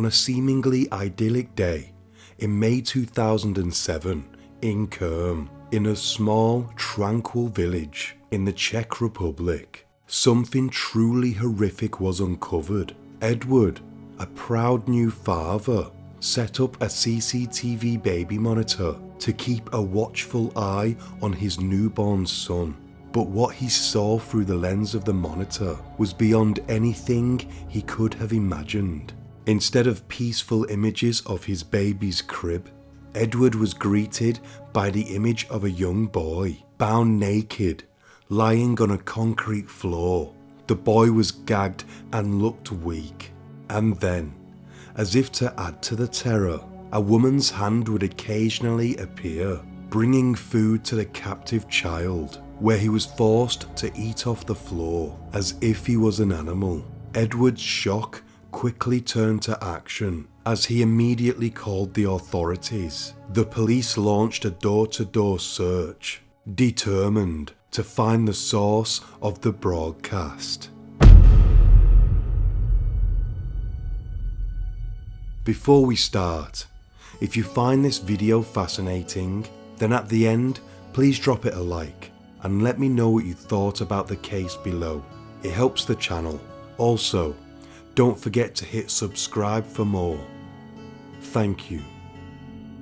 on a seemingly idyllic day in May 2007 in Kerm, in a small, tranquil village in the Czech Republic, something truly horrific was uncovered. Edward, a proud new father, set up a CCTV baby monitor to keep a watchful eye on his newborn son. But what he saw through the lens of the monitor was beyond anything he could have imagined. Instead of peaceful images of his baby's crib, Edward was greeted by the image of a young boy, bound naked, lying on a concrete floor. The boy was gagged and looked weak. And then, as if to add to the terror, a woman's hand would occasionally appear, bringing food to the captive child, where he was forced to eat off the floor as if he was an animal. Edward's shock quickly turned to action as he immediately called the authorities. The police launched a door-to-door search, determined to find the source of the broadcast. Before we start, if you find this video fascinating, then at the end, please drop it a like and let me know what you thought about the case below. It helps the channel. Also, don't forget to hit subscribe for more. Thank you.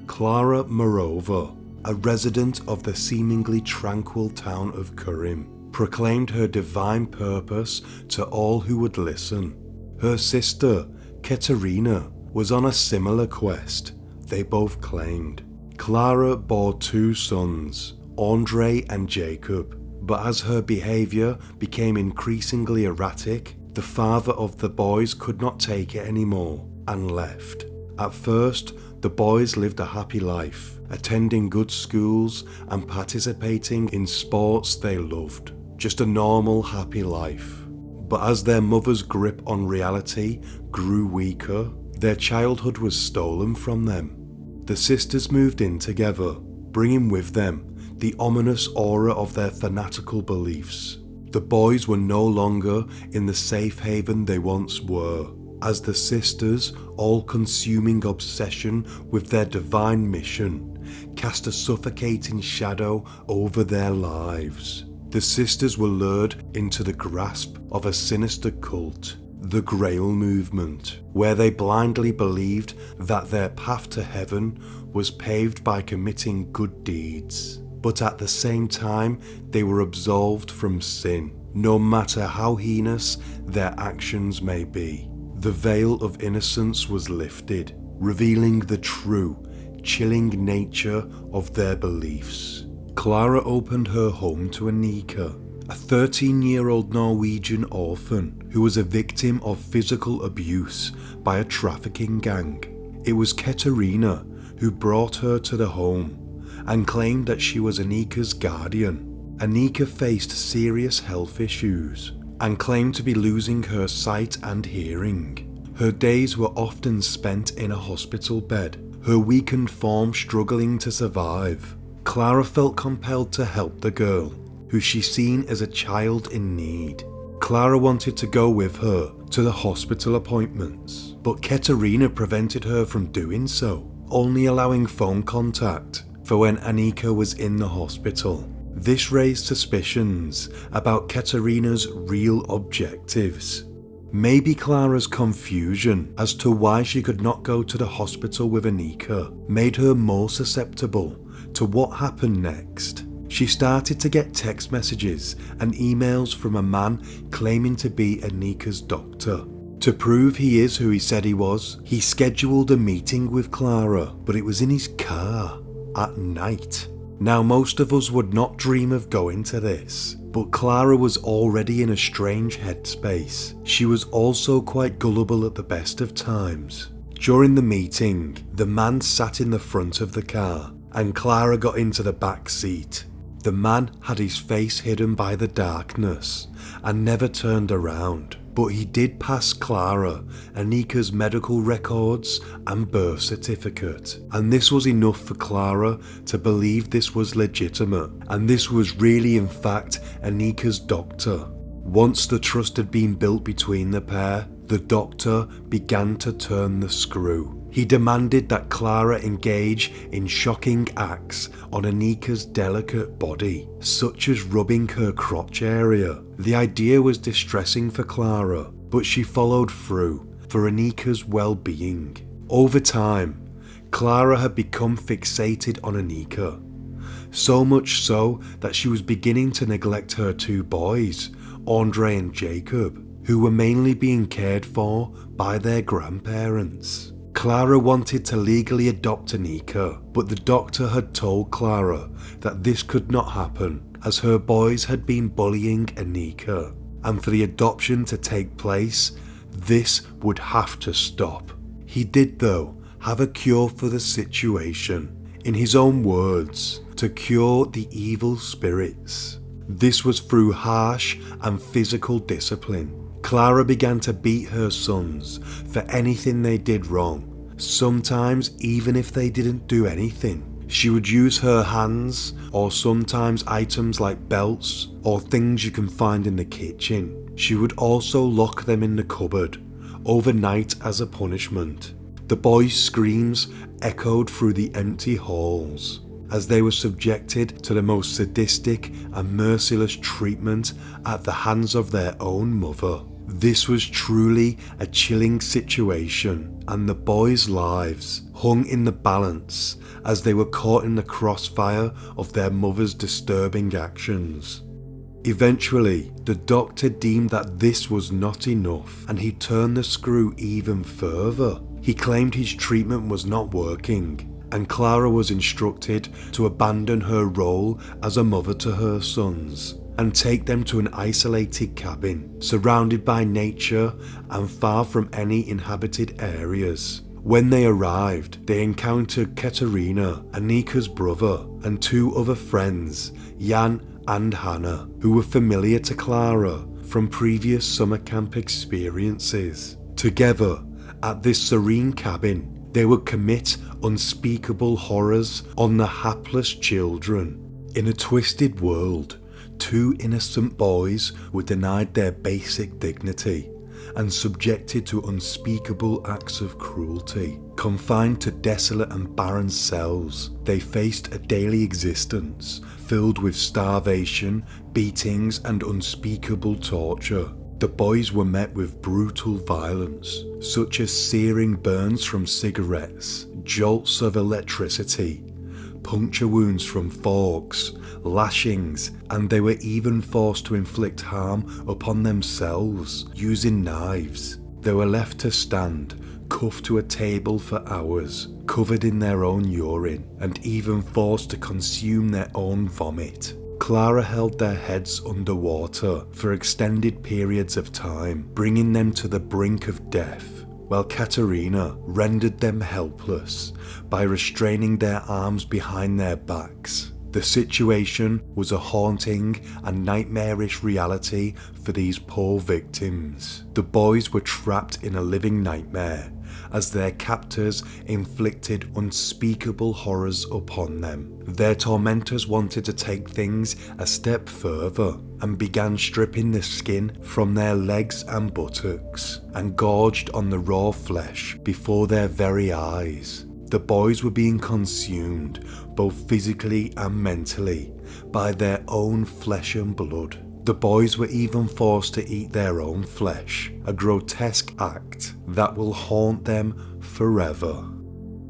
Klara Morova, a resident of the seemingly tranquil town of Kerm, proclaimed her divine purpose to all who would listen. Her sister, Katerina, was on a similar quest, they both claimed. Klara bore 2 sons, Andre and Jacob, but as her behaviour became increasingly erratic, the father of the boys could not take it anymore and left. At first, the boys lived a happy life, attending good schools and participating in sports they loved. Just a normal, happy life. But as their mother's grip on reality grew weaker, their childhood was stolen from them. The sisters moved in together, bringing with them the ominous aura of their fanatical beliefs. The boys were no longer in the safe haven they once were, as the sisters' all-consuming obsession with their divine mission cast a suffocating shadow over their lives. The sisters were lured into the grasp of a sinister cult, the Grail movement, where they blindly believed that their path to heaven was paved by committing good deeds. But at the same time, they were absolved from sin, no matter how heinous their actions may be. The veil of innocence was lifted, revealing the true, chilling nature of their beliefs. Klara opened her home to Anika, a 13-year-old Norwegian orphan who was a victim of physical abuse by a trafficking gang. It was Katerina who brought her to the home and claimed that she was Anika's guardian. Anika faced serious health issues and claimed to be losing her sight and hearing. Her days were often spent in a hospital bed, her weakened form struggling to survive. Klara felt compelled to help the girl, who she seen as a child in need. Klara wanted to go with her to the hospital appointments, but Katerina prevented her from doing so, only allowing phone contact for when Anika was in the hospital. This raised suspicions about Katerina's real objectives. Maybe Klara's confusion as to why she could not go to the hospital with Anika made her more susceptible to what happened next. She started to get text messages and emails from a man claiming to be Anika's doctor. To prove he is who he said he was, he scheduled a meeting with Klara, but it was in his car at night. Now, most of us would not dream of going to this, but Klara was already in a strange headspace. She was also quite gullible at the best of times. During the meeting, the man sat in the front of the car, and Klara got into the back seat. The man had his face hidden by the darkness and never turned around, but he did pass Klara Anika's medical records and birth certificate, and this was enough for Klara to believe this was legitimate, and this was really in fact Anika's doctor. Once the trust had been built between the pair, the doctor began to turn the screw. He demanded that Clara engage in shocking acts on Anika's delicate body, such as rubbing her crotch area. The idea was distressing for Clara, but she followed through for Anika's well-being. Over time, Clara had become fixated on Anika, so much so that she was beginning to neglect her two boys, Andre and Jacob, who were mainly being cared for by their grandparents. Clara wanted to legally adopt Anika, but the doctor had told Clara that this could not happen as her boys had been bullying Anika, and for the adoption to take place, this would have to stop. He did, though, have a cure for the situation. In his own words, to cure the evil spirits. This was through harsh and physical discipline. Clara began to beat her sons for anything they did wrong, sometimes even if they didn't do anything. She would use her hands, or sometimes items like belts or things you can find in the kitchen. She would also lock them in the cupboard overnight as a punishment. The boys' screams echoed through the empty halls as they were subjected to the most sadistic and merciless treatment at the hands of their own mother. This was truly a chilling situation, and the boys' lives hung in the balance as they were caught in the crossfire of their mother's disturbing actions. Eventually, the doctor deemed that this was not enough, and he turned the screw even further. He claimed his treatment was not working, and Clara was instructed to abandon her role as a mother to her sons and take them to an isolated cabin, surrounded by nature and far from any inhabited areas. When they arrived, they encountered Katerina, Anika's brother, and two other friends, Jan and Hannah, who were familiar to Clara from previous summer camp experiences. Together, at this serene cabin, they would commit unspeakable horrors on the hapless children. In a twisted world, two innocent boys were denied their basic dignity and subjected to unspeakable acts of cruelty. Confined to desolate and barren cells, they faced a daily existence filled with starvation, beatings, and unspeakable torture. The boys were met with brutal violence, such as searing burns from cigarettes, jolts of electricity, puncture wounds from forks, lashings, and they were even forced to inflict harm upon themselves using knives. They were left to stand, cuffed to a table for hours, covered in their own urine, and even forced to consume their own vomit. Clara held their heads underwater for extended periods of time, bringing them to the brink of death, while Katerina rendered them helpless by restraining their arms behind their backs. The situation was a haunting and nightmarish reality for these poor victims. The boys were trapped in a living nightmare as their captors inflicted unspeakable horrors upon them. Their tormentors wanted to take things a step further and began stripping the skin from their legs and buttocks and gorged on the raw flesh before their very eyes. The boys were being consumed, both physically and mentally, by their own flesh and blood. The boys were even forced to eat their own flesh, a grotesque act that will haunt them forever.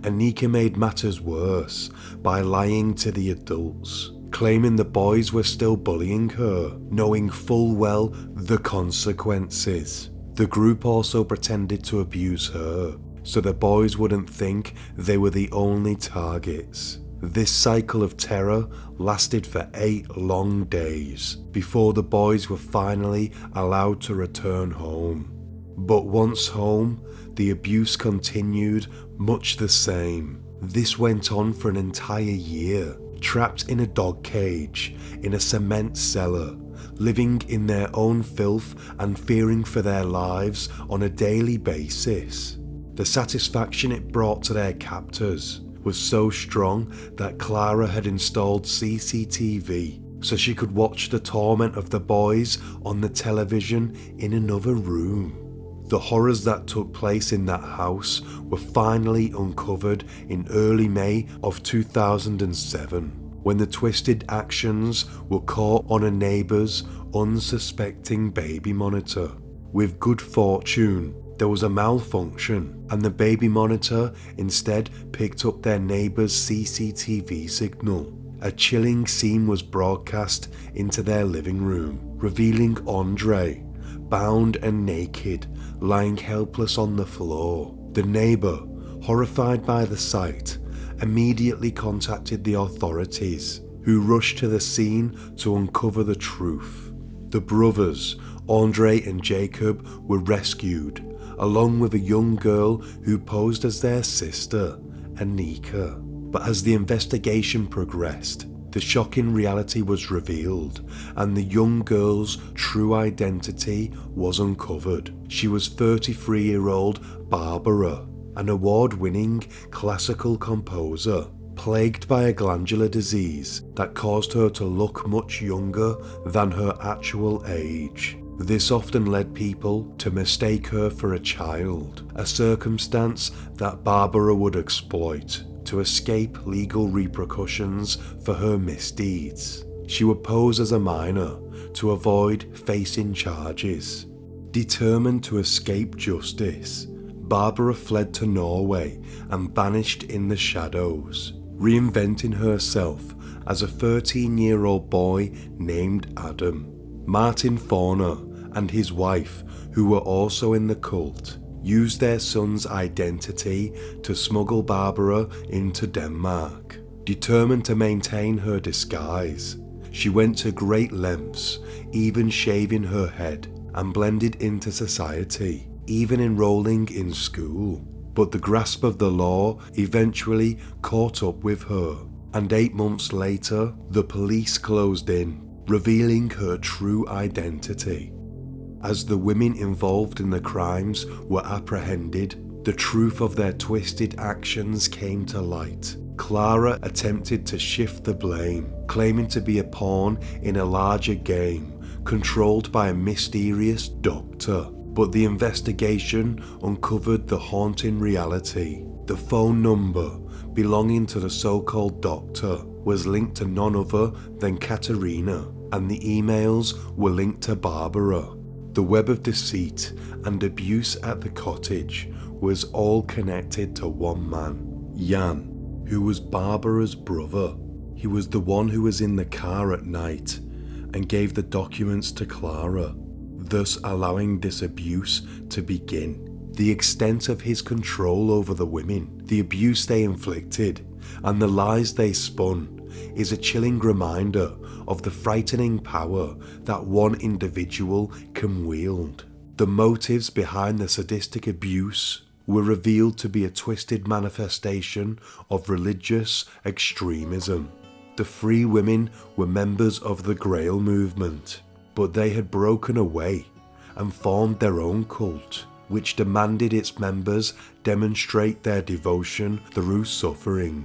Anika made matters worse by lying to the adults, claiming the boys were still bullying her, knowing full well the consequences. The group also pretended to abuse her, so the boys wouldn't think they were the only targets. This cycle of terror lasted for 8 long days before the boys were finally allowed to return home. But once home, the abuse continued much the same. This went on for an entire year, trapped in a dog cage, in a cement cellar, living in their own filth and fearing for their lives on a daily basis. The satisfaction it brought to their captors was so strong that Clara had installed CCTV so she could watch the torment of the boys on the television in another room. The horrors that took place in that house were finally uncovered in early May of 2007, when the twisted actions were caught on a neighbour's unsuspecting baby monitor. With good fortune, there was a malfunction, and the baby monitor instead picked up their neighbour's CCTV signal. A chilling scene was broadcast into their living room, revealing Andre, bound and naked, lying helpless on the floor. The neighbour, horrified by the sight, immediately contacted the authorities, who rushed to the scene to uncover the truth. The brothers, Andre and Jacob, were rescued, along with a young girl who posed as their sister, Anika. But as the investigation progressed, the shocking reality was revealed, and the young girl's true identity was uncovered. She was 33-year-old Barbara, an award-winning classical composer, plagued by a glandular disease that caused her to look much younger than her actual age. This often led people to mistake her for a child, a circumstance that Barbara would exploit to escape legal repercussions for her misdeeds. She would pose as a minor to avoid facing charges. Determined to escape justice, Barbara fled to Norway and vanished in the shadows, reinventing herself as a 13-year-old boy named Adam. Martin Forner and his wife, who were also in the cult, used their son's identity to smuggle Barbara into Denmark. Determined to maintain her disguise, she went to great lengths, even shaving her head, and blended into society, even enrolling in school. But the grasp of the law eventually caught up with her, and 8 months later, the police closed in, revealing her true identity. As the women involved in the crimes were apprehended, the truth of their twisted actions came to light. Clara attempted to shift the blame, claiming to be a pawn in a larger game controlled by a mysterious doctor. But the investigation uncovered the haunting reality. The phone number belonging to the so-called doctor was linked to none other than Katerina, and the emails were linked to Barbara. The web of deceit and abuse at the cottage was all connected to one man, Jan, who was Barbara's brother. He was the one who was in the car at night and gave the documents to Clara, thus allowing this abuse to begin. The extent of his control over the women, the abuse they inflicted, and the lies they spun is a chilling reminder of the frightening power that one individual can wield. The motives behind the sadistic abuse were revealed to be a twisted manifestation of religious extremism. The three women were members of the Grail movement, but they had broken away and formed their own cult, which demanded its members demonstrate their devotion through suffering.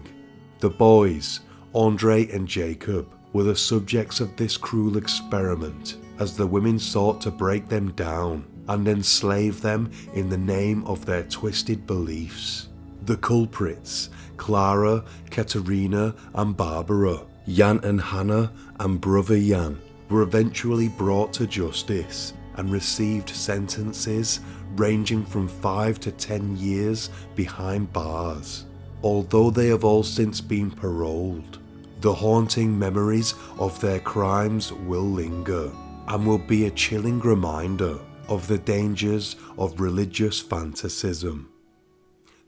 The boys, Andre and Jacob, were the subjects of this cruel experiment, as the women sought to break them down and enslave them in the name of their twisted beliefs. The culprits, Clara, Katerina and Barbara, Jan and Hannah and brother Jan, were eventually brought to justice and received sentences ranging from 5 to 10 years behind bars. Although they have all since been paroled, the haunting memories of their crimes will linger and will be a chilling reminder of the dangers of religious fanaticism.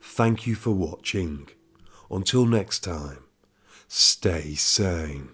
Thank you for watching. Until next time, stay sane.